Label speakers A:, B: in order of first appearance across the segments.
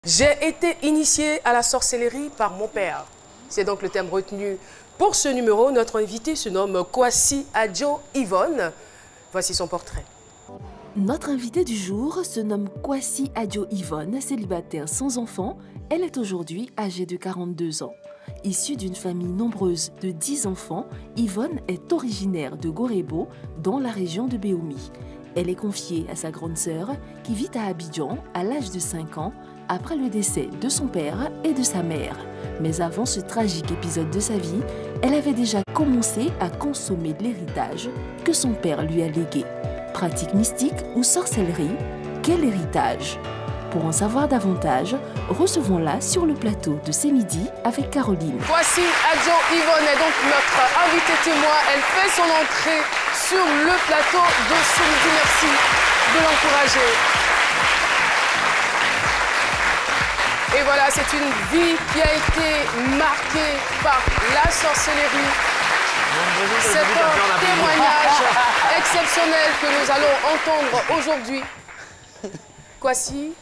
A: J'ai été initiée à la sorcellerie par mon père. C'est donc le thème retenu pour ce numéro. Notre invité se nomme Kwasi Adjo Yvonne. Voici son portrait.
B: Notre invitée du jour se nomme Kwasi Adjo Yvonne, célibataire sans enfant. Elle est aujourd'hui âgée de 42 ans. Issue d'une famille nombreuse de 10 enfants, Yvonne est originaire de Gorebo, dans la région de Béoumi. Elle est confiée à sa grande sœur, qui vit à Abidjan à l'âge de 5 ans, après le décès de son père et de sa mère. Mais avant ce tragique épisode de sa vie, elle avait déjà commencé à consommer de l'héritage que son père lui a légué. Pratique mystique ou sorcellerie, quel héritage? Pour en savoir davantage, recevons-la sur le plateau de C'est Midi avec Caroline.
A: Kwasi Adjo Yvonne est donc notre invitée témoin. Elle fait son entrée sur le plateau de C'est Midi. Merci de l'encourager. Et voilà, c'est une vie qui a été marquée par la sorcellerie. C'est un témoignage exceptionnel que nous allons entendre aujourd'hui. Kwasi,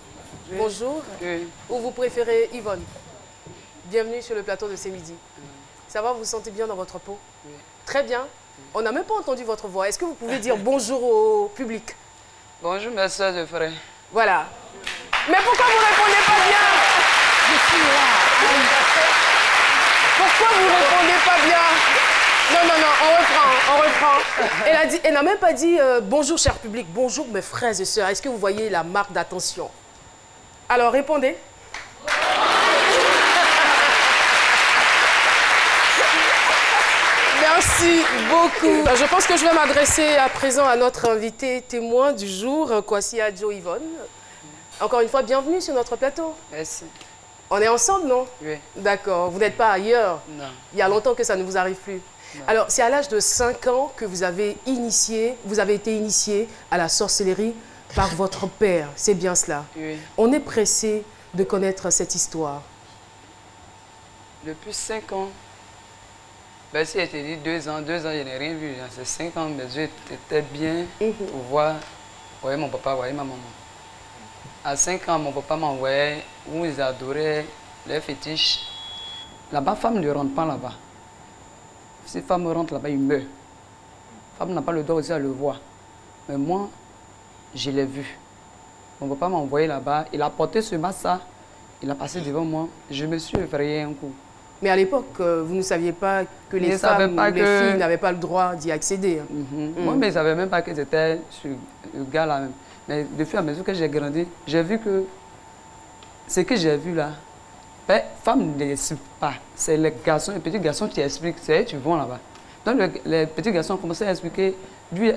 A: bonjour.
C: Oui.
A: Ou vous préférez Yvonne? Bienvenue sur le plateau de C'est Midi. Ça va, vous vous sentez bien dans votre peau?
C: Oui.
A: Très bien. On n'a même pas entendu votre voix. Est-ce que vous pouvez dire bonjour au public?
C: Bonjour mes soeurs de frères.
A: Voilà. Mais pourquoi vous ne répondez pas bien? Je suis là. Pourquoi vous ne répondez pas bien? Non, non, non, on reprend. Elle n'a même pas dit bonjour cher public, bonjour mes frères et sœurs. Est-ce que vous voyez la marque d'attention? Alors répondez. Merci beaucoup. Je pense que je vais m'adresser à présent à notre invité témoin du jour, Kwasi Adjo Yvonne. Encore une fois, bienvenue sur notre plateau.
C: Merci.
A: On est ensemble, non?
C: Oui.
A: D'accord. Vous n'êtes pas ailleurs?
C: Non.
A: Il y a longtemps que ça ne vous arrive plus.
C: Non.
A: Alors, c'est à l'âge de 5 ans que vous avez été initié à la sorcellerie par votre père. C'est bien cela?
C: Oui.
A: On est pressé de connaître cette histoire.
C: Depuis 5 ans, ben, si elle te dit 2 ans, je n'ai rien vu. C'est 5 ans, mes yeux étaient bien pour voir mon papa, voir ma maman. À 5 ans, mon papa m'envoyait où ils adoraient les fétiches. Là-bas, femme ne rentre pas là-bas. Si femme rentre là-bas, il meurt. Femme n'a pas le droit aussi à le voir. Mais moi, je l'ai vu. Mon papa m'a envoyé là-bas. Il a porté ce massa. Il a passé devant moi. Je me suis effrayé un coup.
A: Mais à l'époque, vous ne saviez pas que les femmes ou les filles n'avaient pas le droit d'y accéder.
C: Moi, mais je ne savais même pas que c'était ce gars-là même. Mais de fur et à mesure que j'ai grandi, j'ai vu que ce que j'ai vu là, ben, femme ne l'explique pas. C'est les garçons, les petits garçons qui expliquent. C'est eux qui vont là-bas. Donc les petits garçons ont commencé à expliquer, lui,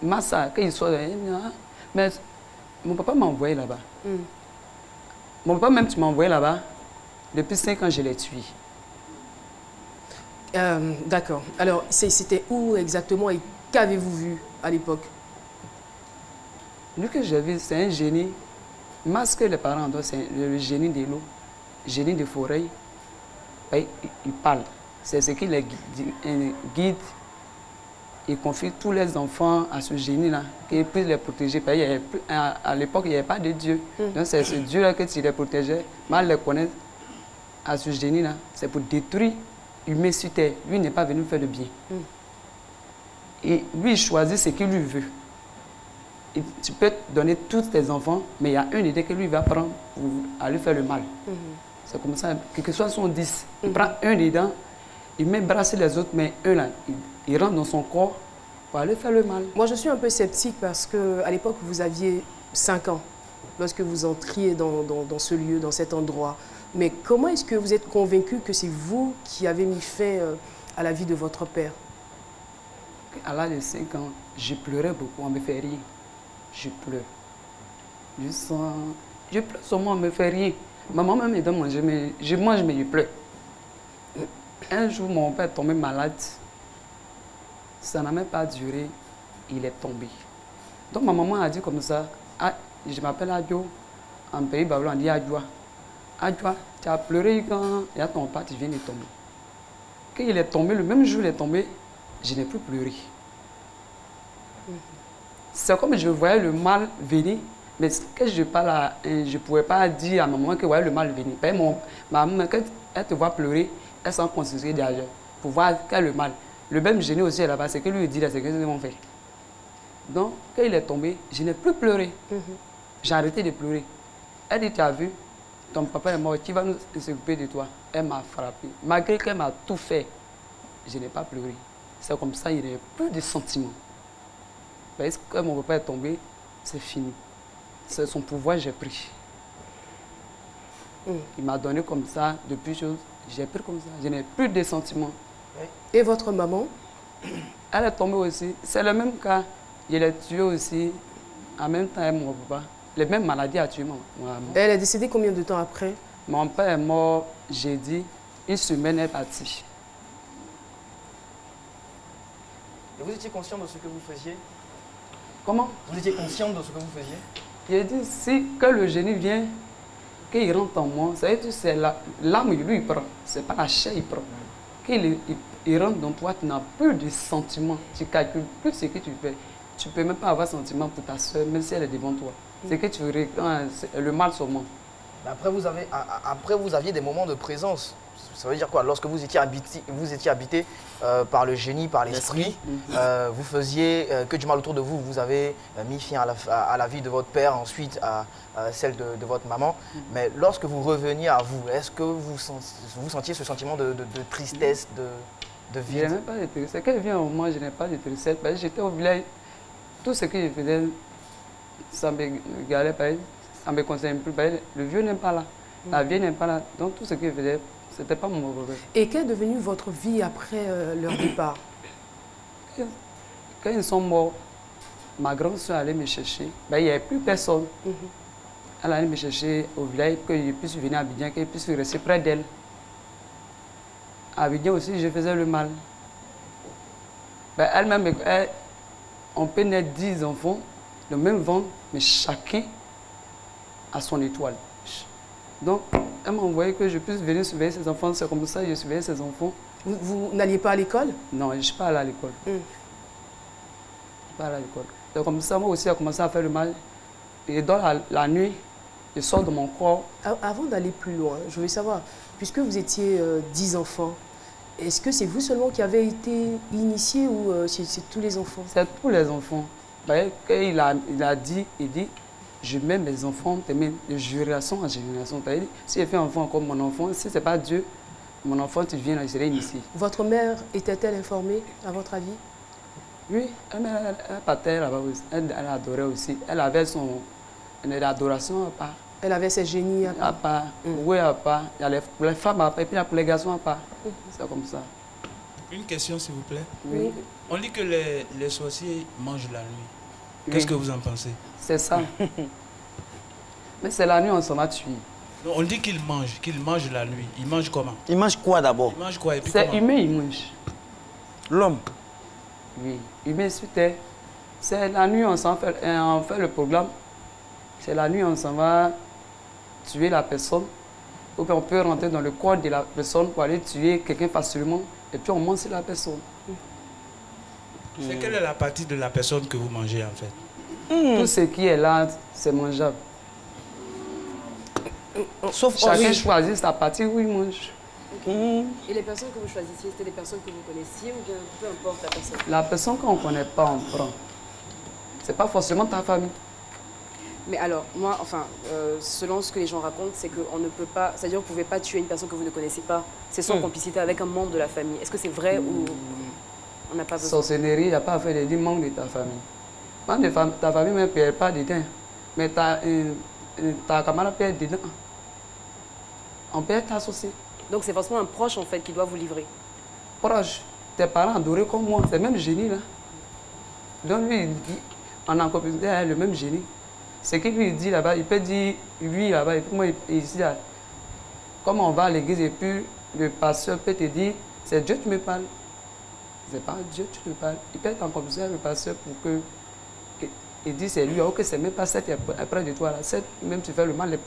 C: Massa, qu'il soit... Mais mon papa m'a envoyé là-bas. Mon papa même, tu m'as envoyé là-bas. Depuis 5 ans, je l'ai tué.
A: D'accord. Alors, c'était où exactement et qu'avez-vous vu à l'époque?
C: Lui que j'ai vu, c'est un génie. Masque que les parents ont, c'est le génie de l'eau, génie de forêt. Il parle. C'est ce qui les guide. Il confie tous les enfants à ce génie-là, qu'il puisse les protéger. À l'époque, il n'y avait pas de Dieu. Donc c'est ce Dieu-là que tu les protégeais. Mal les connaître à ce génie-là, c'est pour détruire l'humain sur terre. Lui n'est pas venu faire le bien. Et lui, il choisit ce qu'il lui veut. Et tu peux donner tous tes enfants, mais il y a une idée que lui va prendre pour aller faire le mal. C'est comme ça, quel que soit son 10, il prend un dedans, il met brasser les autres, mais un là, il rentre dans son corps pour aller faire le mal.
A: Moi, je suis un peu sceptique parce qu'à l'époque, vous aviez 5 ans lorsque vous entriez dans ce lieu, dans cet endroit. Mais comment est-ce que vous êtes convaincu que c'est vous qui avez mis fin à la vie de votre père?
C: À l'âge de 5 ans, je pleurais beaucoup, on ne me fait rien. Je pleure. Je pleure seulement, on ne me fait rien. Ma maman me donne manger, mais je mange, mais je pleure. Un jour, mon père est tombé malade. Ça n'a même pas duré. Il est tombé. Donc ma maman a dit comme ça, ah, je m'appelle Adjo. En pays babylon, on dit Adjoa. Adjoa, tu as pleuré quand il y a ton père, tu viens de tomber. Quand il est tombé, le même jour il est tombé, je n'ai plus pleuré. C'est comme je voyais le mal venir, Mais quand je parle, je ne pouvais pas dire à maman que ouais, le mal venait. Ma maman, quand elle te voit pleurer, elle s'en considère derrière pour voir quel est le mal. Le même génie aussi là-bas, c'est que lui dit là, c'est que c'est mon fait. Donc, quand il est tombé, je n'ai plus pleuré. J'ai arrêté de pleurer. Elle dit, tu as vu, ton papa est mort, qui va nous s'occuper de toi? Elle m'a frappé. Malgré qu'elle m'a tout fait, je n'ai pas pleuré. C'est comme ça, il n'y a plus de sentiments. Parce que quand mon papa est tombé, c'est fini. C'est son pouvoir, j'ai pris. Il m'a donné comme ça, depuis chose, j'ai pris comme ça. Je n'ai plus de sentiments.
A: Et votre maman?
C: Elle est tombée aussi. C'est le même cas. Je l'ai tuée aussi. En même temps, elle, mon papa. Les mêmes maladies a tué maman.
A: Elle est décédée combien de temps après?
C: Mon père est mort jeudi. Une semaine est partie.
D: Et vous étiez conscient de ce que vous faisiez?
C: Comment?
D: Vous étiez conscient de ce que vous faisiez?
C: J'ai dit, si que le génie vient, qu'il rentre en moi, ça veut dire que c'est l'âme, lui, il prend. Ce n'est pas la chair, il prend. Qu'il rentre dans toi, tu n'as plus de sentiments. Tu ne calcules plus ce que tu fais. Tu ne peux même pas avoir sentiment pour ta soeur, même si elle est devant toi. C'est que tu regardes le mal seulement.
D: Après, vous aviez des moments de présence. Ça veut dire quoi? Lorsque vous étiez habité par le génie, par l'esprit, vous faisiez que du mal autour de vous. Vous avez mis fin à la vie de votre père, ensuite à celle de votre maman. Mais lorsque vous reveniez à vous, est-ce que vous sentiez ce sentiment de tristesse, de vide?
C: Je n'ai même pas de tristesse. Quand il vient au moment, je n'ai pas de tristesse. J'étais au village, tout ce que je faisais, ça me galait, ça ne me concerne plus. Le vieux n'est pas là, la vieille n'est pas là. Donc tout ce que je faisais, ce n'était pas mon problème.
A: Et qu'est devenue votre vie après leur départ?
C: Quand ils sont morts, ma grande soeur allait me chercher. Il n'y avait plus personne. Elle allait me chercher au village pour que je puisse venir à Abidjan, que je puisse rester près d'elle. À Abidjan aussi, je faisais le mal. Elle-même, on peut naître 10 enfants, le même ventre, mais chacun a son étoile. Donc, elle m'a envoyé que je puisse venir surveiller ses enfants. C'est comme ça que je surveillais ses enfants.
A: Vous n'alliez pas à l'école?
C: Non, je ne suis pas allé à l'école. Je ne suis pas allé à l'école. C'est comme ça, moi aussi, j'ai commencé à faire le mal. Et dans la nuit, je sors de mon corps.
A: Avant d'aller plus loin, je voulais savoir, puisque vous étiez 10 enfants, est-ce que c'est vous seulement qui avez été initié ou c'est tous les enfants? C'est
C: tous les enfants. Quand il a dit, je mets mes enfants de génération en génération. Si je fais un enfant comme mon enfant, si ce n'est pas Dieu, mon enfant, tu viens là, je serai initié.
A: Votre mère était-elle informée, à votre avis?
C: Oui, elle partait là-bas aussi. Elle adorait aussi. Elle avait son adoration à part.
A: Elle avait ses génies à part?
C: À part, oui, à part. Il y a les femmes à part et puis pour les garçons à part. C'est comme ça.
E: Une question, s'il vous plaît.
C: Oui.
E: On dit que les sorciers mangent la nuit. Qu'est-ce que vous en pensez?
C: C'est ça. Mais c'est la nuit, on s'en va tuer.
E: On dit qu'ils mangent la nuit. Ils mangent comment?
F: Ils mangent quoi d'abord?
E: Ils mangent quoi et puis
C: c'est
E: comment?
C: humain, ils mangent.
F: L'homme?
C: Oui, humain sur terre. C'est la nuit, on fait le programme. C'est la nuit, on s'en va tuer la personne. Ou bien on peut rentrer dans le corps de la personne pour aller tuer quelqu'un facilement. Et puis on mange sur la personne.
E: C'est quelle est la partie de la personne que vous mangez en fait?
C: Tout ce qui est là, c'est mangeable.
F: Sauf
C: chacun choisit sa partie où il mange.
G: Et les personnes que vous choisissiez, c'était des personnes que vous connaissiez ou bien peu importe la personne?
C: La personne qu'on ne connaît pas, on prend. Ce n'est pas forcément ta famille.
G: Mais alors, moi, enfin, selon ce que les gens racontent, c'est qu'on ne peut pas, c'est-à-dire que vous ne pouvez pas tuer une personne que vous ne connaissez pas. C'est sans complicité avec un membre de la famille. Est-ce que c'est vrai ou on n'a pas besoin?
C: Sorcellerie, il n'y a pas à faire des membres de ta famille. Ta famille ne perd pas dedans, mais ta camarade perd dedans. On peut être associé.
G: Donc c'est forcément un proche en fait qui doit vous livrer.
C: Proche, tes parents adorés comme moi, c'est le même génie là. Donc lui, il dit, on a encore le même génie. Ce qu'il lui dit là-bas, il peut dire oui là-bas, et puis moi ici là. Comme on va à l'église et puis le pasteur peut te dire, c'est Dieu qui me parle. C'est pas Dieu qui te parle. Il peut être en commission avec le pasteur pour que il dit c'est lui, alors que c'est même pas cette près de toi là. Cette, même tu fais le mal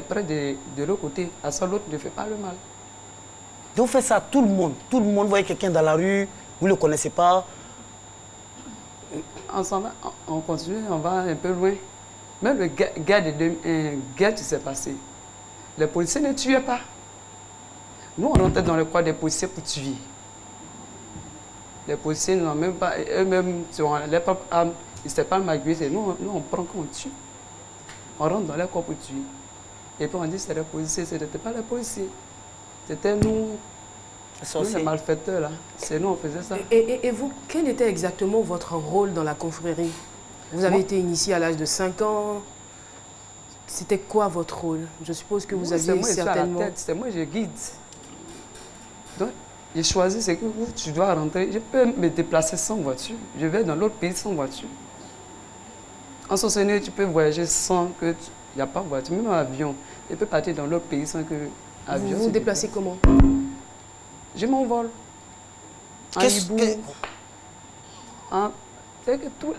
C: près de l'autre côté, à ça l'autre ne fait pas le mal.
F: Donc vous faites ça à tout le monde. Tout le monde voit quelqu'un dans la rue, vous ne le connaissez pas.
C: On s'en va, on continue, on va un peu loin. Même le guerre qui s'est passé, les policiers ne tuaient pas. Nous, on rentrait dans le coin des policiers pour tuer. Les policiers n'ont même pas, eux-mêmes, les propres armes, ils ne savent pas maguer. Nous, on prend qu'on tue. On rentre dans les corps pour tuer. Et puis on dit c'est les policiers, ce n'était pas les policiers. C'était nous les malfaiteurs là. C'est nous, on faisait ça.
A: Et vous, quel était exactement votre rôle dans la confrérie? Vous avez été initié à l'âge de 5 ans. C'était quoi votre rôle? Je suppose que vous aviez certainement...
C: C'est moi, je guide. Donc, j'ai choisi, c'est que tu dois rentrer. Je peux me déplacer sans voiture. Je vais dans l'autre pays sans voiture. En Sossénie, tu peux voyager sans que... Il n'y a pas de voiture, même en avion. Tu peux partir dans l'autre pays sans que...
A: Vous vous déplacez comment?
C: Je m'envole.
F: Qu'est-ce que...
C: C'est que tout...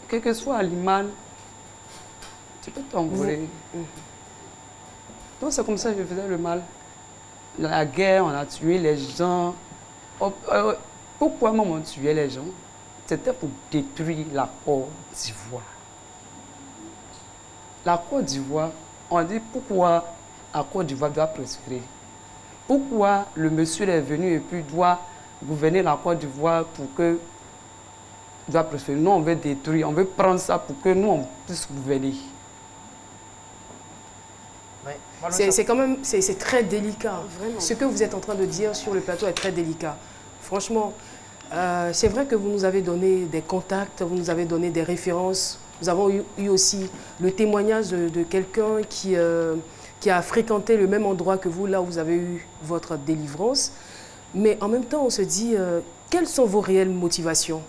C: Quel que soit l'animal, tu peux t'envoler. Donc c'est comme ça que je faisais le mal. La guerre, on a tué les gens. Pourquoi maman tuait les gens? C'était pour détruire la Côte d'Ivoire. La Côte d'Ivoire, on dit pourquoi la Côte d'Ivoire doit prospérer. Pourquoi le monsieur est venu et puis doit gouverner la Côte d'Ivoire pour que doit prospérer. Nous, on veut détruire, on veut prendre ça pour que nous, on puisse gouverner.
A: C'est quand même, c'est très délicat. Vraiment. Ce que vous êtes en train de dire sur le plateau est très délicat. Franchement, c'est vrai que vous nous avez donné des contacts, vous nous avez donné des références. Nous avons eu aussi le témoignage de quelqu'un qui a fréquenté le même endroit que vous, là où vous avez eu votre délivrance. Mais en même temps, on se dit, quelles sont vos réelles motivations?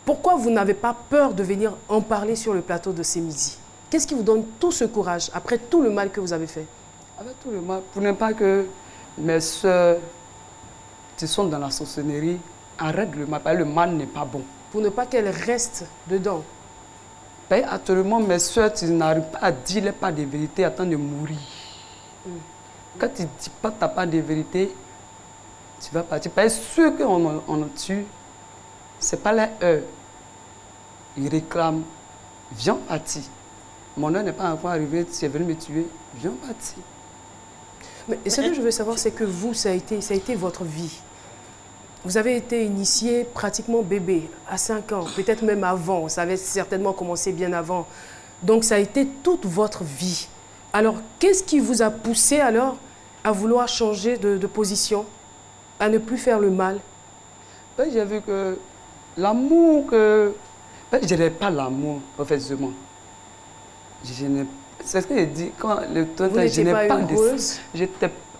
A: Pourquoi vous n'avez pas peur de venir en parler sur le plateau de ce midi? Qu'est-ce qui vous donne tout ce courage après tout le mal que vous avez fait?
C: Avec tout le mal, pour ne pas que mes soeurs qui sont dans la sorcellerie arrêtent le mal, parce que le mal n'est pas bon.
A: Pour ne pas qu'elles restent dedans?
C: Ben, actuellement, mes soeurs, tu n'arrives pas à dire pas de vérité à temps de mourir. Quand tu ne dis pas ta part de vérité, tu vas partir. Parce que ceux qu'on tue, ce n'est pas les heures. Ils réclament, viens partir. Mon heure n'est pas encore arrivée, tu es venu me tuer, viens partir.
A: Mais ce que je veux savoir, c'est que vous, ça a été votre vie. Vous avez été initié pratiquement bébé, à 5 ans, peut-être même avant. Ça avait certainement commencé bien avant. Donc ça a été toute votre vie. Alors, qu'est-ce qui vous a poussé alors à vouloir changer de position, à ne plus faire le mal?
C: Ben, j'ai vu que l'amour que... Ben, je n'ai pas l'amour, effectivement. C'est ce que je dis, quand le temps, je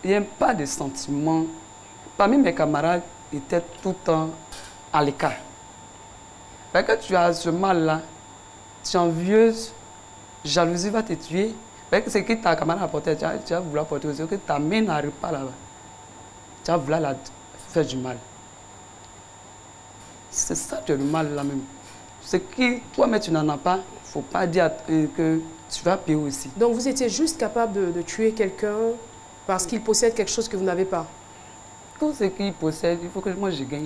C: n'ai pas de sentiments. Parmi mes camarades, ils étaient tout le temps à l'écart. Parce que tu as ce mal-là, tu es envieuse, jalousie va te tuer. Parce que c'est que ta camarade a porté, tu vas vouloir porter aussi, que ta main n'arrive pas là-bas. Tu vas vouloir la faire du mal. C'est ça le mal là même. C'est que toi-même tu n'en as pas, il ne faut pas dire que tu vas payer aussi.
A: Donc vous étiez juste capable de tuer quelqu'un parce qu'il possède quelque chose que vous n'avez pas?
C: Tout ce qu'il possède, il faut que moi je gagne.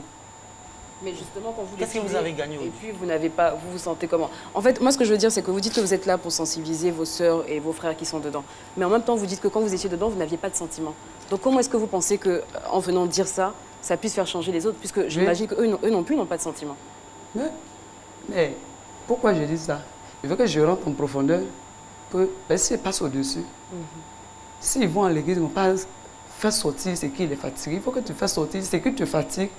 G: Mais justement, quand vous
F: qu'est-ce que vous avez gagné?
G: Et puis vous n'avez pas, vous vous sentez comment? En fait, moi ce que je veux dire, c'est que vous dites que vous êtes là pour sensibiliser vos sœurs et vos frères qui sont dedans. Mais en même temps, vous dites que quand vous étiez dedans, vous n'aviez pas de sentiments. Donc comment est-ce que vous pensez qu'en venant dire ça, ça puisse faire changer les autres? Puisque j'imagine qu'eux non plus n'ont pas de sentiments.
C: Mais pourquoi je dis ça? Il faut que je rentre en profondeur. Ben, s'ils passent au-dessus, s'ils vont à l'église, ils ne vont pas faire sortir ce qui les fatigue. Il faut que tu fasses sortir ce qui te fatigue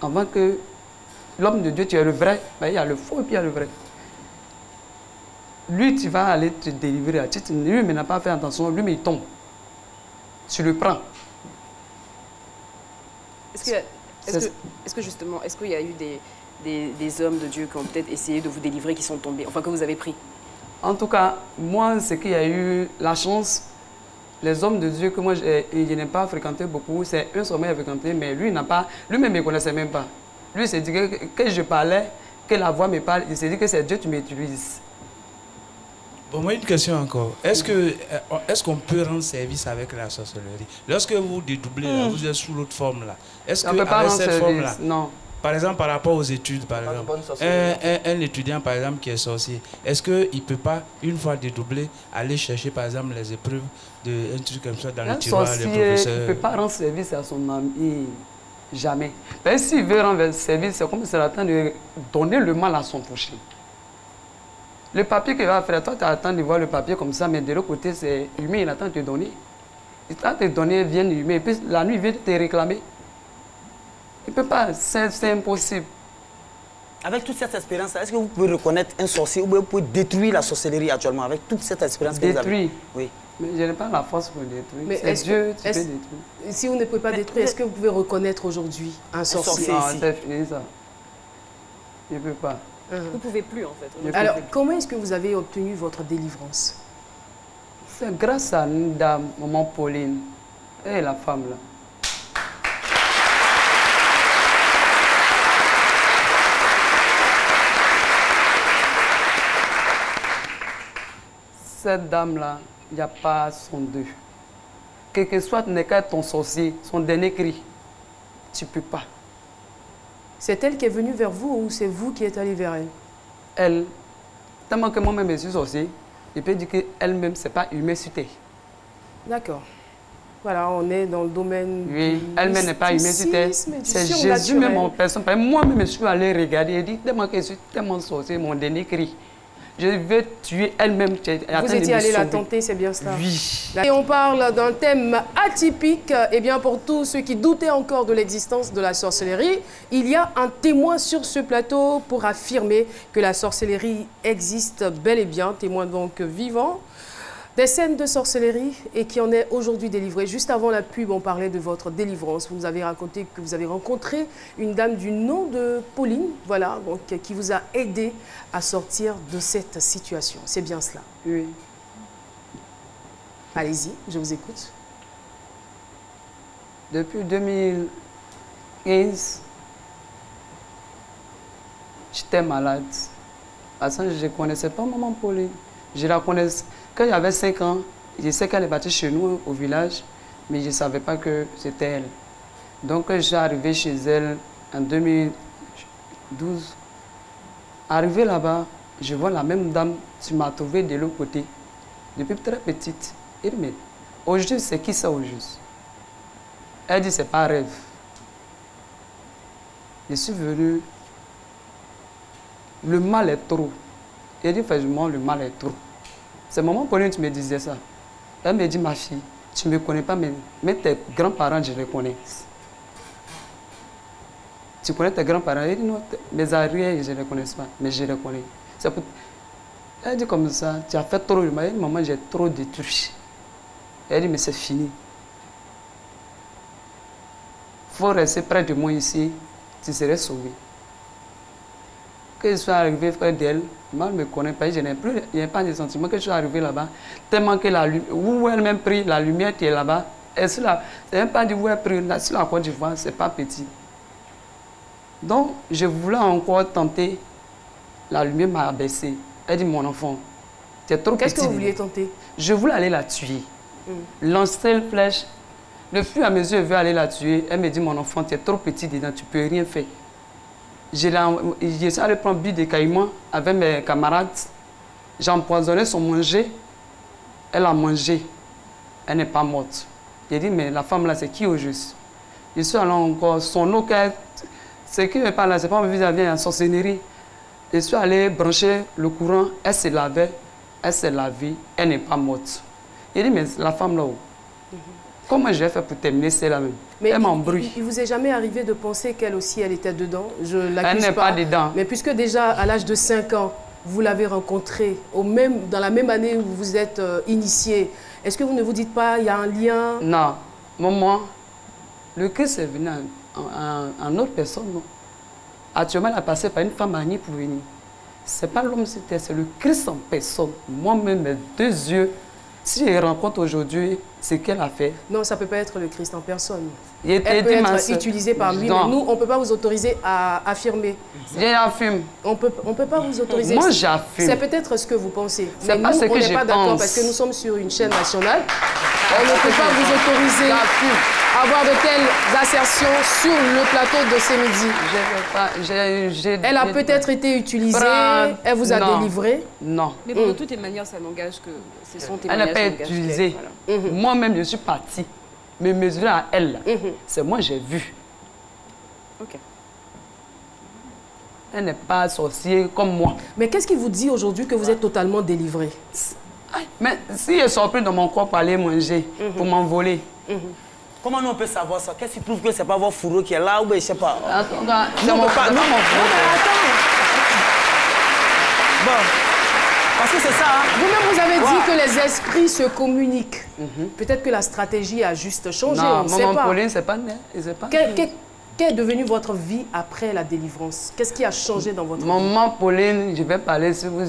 C: avant que l'homme de Dieu, tu es le vrai. Ben, il y a le faux et puis il y a le vrai. Lui, tu vas aller te délivrer. Lui, mais n'a pas fait attention. Lui, mais il tombe. Tu le prends.
G: Est-ce que justement, est-ce qu'il y a eu des hommes de Dieu qui ont peut-être essayé de vous délivrer, qui sont tombés, enfin que vous avez pris?
C: En tout cas, moi, c'est qu'il y a eu la chance. Les hommes de Dieu que moi, je n'ai pas fréquenté beaucoup, c'est un seul à fréquenter, mais lui, n'a pas, lui-même ne me connaissait même pas. Lui, il s'est dit que je parlais, que la voix me parle, il s'est dit que c'est Dieu qui m'utilise.
E: Bon, moi, une question encore. Est-ce qu'on peut rendre service avec la sorcellerie? Lorsque vous dédoublez, là, vous êtes sous l'autre forme, là. Est-ce
C: On ne peut pas rendre
E: cette forme-là,
C: service, non.
E: par exemple, par rapport aux études, par
D: Pas de
E: exemple,
D: bonne sorcellerie.
E: un étudiant, par exemple, qui est sorcier, est-ce qu'il ne peut pas, une fois dédoublé, aller chercher, par exemple, les épreuves un truc comme ça dans le
C: Un
E: tiroir, les
C: sorcier
E: professeurs?
C: ne peut pas rendre service à son ami. Jamais. Mais s'il veut rendre service, c'est comme s'il attend de donner le mal à son prochain. Le papier qu'il va faire, toi, tu attends de voir le papier comme ça, mais de l'autre côté, c'est humain, il attend de te donner. Il attend de te donner, il vient humain, et puis la nuit, il vient te réclamer. Il ne peut pas, c'est impossible.
F: Avec toute cette expérience, est-ce que vous pouvez reconnaître un sorcier ou bien vous pouvez détruire la sorcellerie actuellement avec toute cette expérience que vous avez?
C: Détruire.
F: Oui.
C: Mais je n'ai pas la force pour détruire.
G: Mais
C: C'est
G: est-ce
C: Dieu,
G: que-
C: tu peux
G: est-ce-
C: détruire.
G: Si vous ne pouvez pas détruire, est-ce que vous pouvez reconnaître aujourd'hui un sorcier?
F: sorcier.
C: Non,
F: ici.
C: c'est fini ça. Je ne peux pas.
G: Hein.
B: Vous ne pouvez plus en fait.
C: Je peux
G: Alors,
C: pas.
G: comment est-ce que vous avez obtenu votre délivrance?
C: C'est grâce à une dame, maman Pauline, et la femme là. Cette dame-là, il n'y a pas son deux. Quel que soit ton sorcier, son dernier cri, tu ne peux pas.
G: C'est elle qui est venue vers vous ou c'est vous qui êtes allé vers elle?
C: Elle, tellement que moi-même je suis sorcier, je peux dire qu'elle-même, ce n'est pas humain sur terre.
G: D'accord. Voilà, on est dans le domaine.
C: Oui,
G: du
C: elle-même n'est pas humaine sur terre.
G: mysticisme et du
C: C'est
G: surnaturel.
C: Jésus même en personne. Moi-même, je suis allé regarder et dit tellement que je suis tellement sorcier, mon dernier cri. Je vais tuer elle-même.
G: Vous étiez allé la tenter, c'est bien cela?
C: Oui.
G: Et on parle d'un thème atypique. Eh bien, pour tous ceux qui doutaient encore de l'existence de la sorcellerie, il y a un témoin sur ce plateau pour affirmer que la sorcellerie existe bel et bien. Témoin donc vivant des scènes de sorcellerie et qui en est aujourd'hui délivré. Juste avant la pub, on parlait de votre délivrance. Vous nous avez raconté que vous avez rencontré une dame du nom de Pauline, voilà, donc, qui vous a aidé à sortir de cette situation. C'est bien cela.
C: Oui.
G: Allez-y, je vous écoute.
C: Depuis 2015, j'étais malade. À ça, je ne connaissais pas maman Pauline. Je la connaissais. Quand j'avais 5 ans, je sais qu'elle est partie chez nous au village, mais je ne savais pas que c'était elle. Donc, je suis arrivé chez elle en 2012. Arrivé là-bas, je vois la même dame, tu m'as trouvé de l'autre côté, depuis très petite. Elle dit, mais aujourd'hui, c'est qui ça au juste? Elle dit, c'est pas un rêve. Je suis venu, le mal est trop. Elle dit, effectivement, le mal est trop. C'est maman Pauline qui me disait ça. Elle me dit, ma fille, tu ne me connais pas, mais tes grands-parents, je les connais. Tu connais tes grands-parents? Elle dit, non, mes arrières, je ne les connais pas, mais je les connais. Pour... Elle dit comme ça, tu as fait trop de mal. Elle dit, maman, j'ai trop détruit. Elle dit, mais c'est fini. Il faut rester près de moi ici, tu serais sauvé. Que je sois arrivé près d'elle, moi, je ne me connais pas, je n'ai pas de sentiment que je suis arrivé là-bas. Tellement que la lumière, où elle même pris, la lumière qui est là-bas, c'est même pas du où elle pris, là, sur la Côte d'Ivoire, ce n'est pas petit. Donc, je voulais encore tenter, la lumière m'a abaissé. Elle dit, mon enfant, tu es trop petit.
G: Qu'est-ce que vous vouliez tenter?
C: Je voulais aller la tuer. Lancer une flèche. Le fur et à mesure, je veux aller la tuer. Elle me dit, mon enfant, tu es trop petit dedans, tu ne peux rien faire. Je suis allé prendre but de caïman avec mes camarades. J'ai empoisonné son manger. Elle a mangé. Elle n'est pas morte. J'ai dit, mais la femme là, c'est qui au juste? Je suis allé encore, son eau, ce qui me parle là, c'est pas vis-à-vis en sorcellerie. Je suis allé brancher le courant, elle se lavait, elle s'est lavée, elle n'est pas morte. J'ai dit, mais la femme là, comment je vais faire pour terminer celle-là même?
G: Mais
C: elle m'embrouille.
G: Il vous est jamais arrivé de penser qu'elle aussi, elle était dedans? Je l'accuse
C: Elle n'est pas dedans.
G: Mais puisque déjà, à l'âge de 5 ans, vous l'avez rencontrée, dans la même année où vous vous êtes initié, est-ce que vous ne vous dites pas, il y a un lien?
C: Non. Maman, le Christ est venu en autre personne, non? Actuellement, elle a passé par une femme mariée pour venir. Ce n'est pas l'homme, c'est le Christ en personne. Moi-même, mes 2 yeux, si je rencontre aujourd'hui ce qu'elle a fait.
G: Non, ça ne peut pas être le Christ en personne.
C: Elle
G: peut être utilisée par lui, mais nous, on ne peut pas vous autoriser à affirmer.
C: J'affirme.
G: On ne peut pas vous autoriser.
C: Moi, j'affirme.
G: C'est peut-être ce que vous pensez.
C: C'est
G: mais
C: pas
G: nous,
C: ce que
G: on n'est
C: je
G: pas d'accord
C: pense.
G: parce que nous sommes sur une chaîne nationale. On ne peut pas vous autoriser
A: avoir de telles assertions sur le plateau de ce midi?
C: Elle
A: Elle a peut-être été utilisée, elle vous a délivré?
C: Non.
G: Mais bon, de toutes les manières, ça n'engage que... C'est son
C: Elle
G: témoignage.
C: n'a pas été utilisée.
G: Voilà.
C: Moi-même, je suis partie. Me mesurer à elle, là. C'est moi j'ai vu.
G: Ok.
C: Elle n'est pas sorcière comme moi.
A: Mais qu'est-ce qui vous dit aujourd'hui que vous êtes totalement délivré?
C: Mais si elle sort plus dans mon corps pour aller manger, pour m'envoler.
F: Comment nous on peut savoir ça? Qu'est-ce qui prouve que c'est pas votre fourreau qui est là ou bien je sais pas?
C: C'est mon frère.
F: Non, bon, parce que c'est ça. Hein?
A: Vous-même, vous avez dit que les esprits se communiquent. Peut-être que la stratégie a juste changé, on ne sait
C: maman
A: pas.
C: Pauline, c'est pas né. C'est pas
A: Qu'est devenue votre vie après la délivrance? Qu'est-ce qui a changé dans votre vie?
C: Maman Pauline, je vais parler si vous...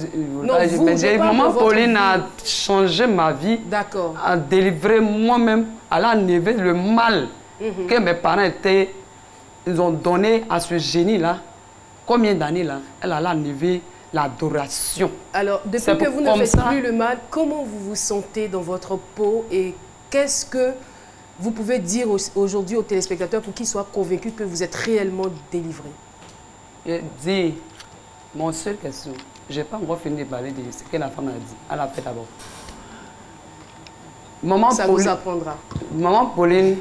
A: Non, je parle
C: Maman
A: de votre
C: Pauline
A: vie.
C: a changé ma vie.
A: D'accord.
C: A délivré moi-même. Elle a enlevé le mal que mes parents étaient... Ils ont donné à ce génie-là. Combien d'années là? Elle a enlevé l'adoration.
A: Alors, depuis que vous ne faites plus le mal, comment vous vous sentez dans votre peau et qu'est-ce que vous pouvez dire aujourd'hui aux téléspectateurs pour qu'ils soient convaincus que vous êtes réellement délivré?
C: Je dis, mon seule question, je n'ai pas encore fini de parler de ce que la femme a dit. Elle a fait d'abord.
A: Ça vous apprendra.
C: Maman Pauline,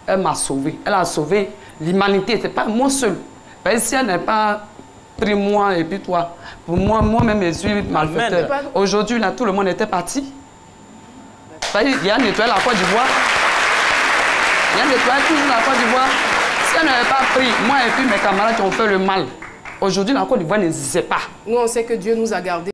C: elle m'a sauvé. Elle a sauvé l'humanité. Ce n'est pas moi seul. Parce que si elle n'a pas pris moi et puis toi, pour moi-même, je suis malfaiteur. Aujourd'hui, là, tout le monde était parti. Il y a nettoyé la Côte d'Ivoire. Il y a nettoyé toujours la Côte d'Ivoire. Si elle n'avait pas pris, moi et puis mes camarades qui ont fait le mal, aujourd'hui, la Côte d'Ivoire n'existait pas.
A: Nous, on sait que Dieu nous a gardés.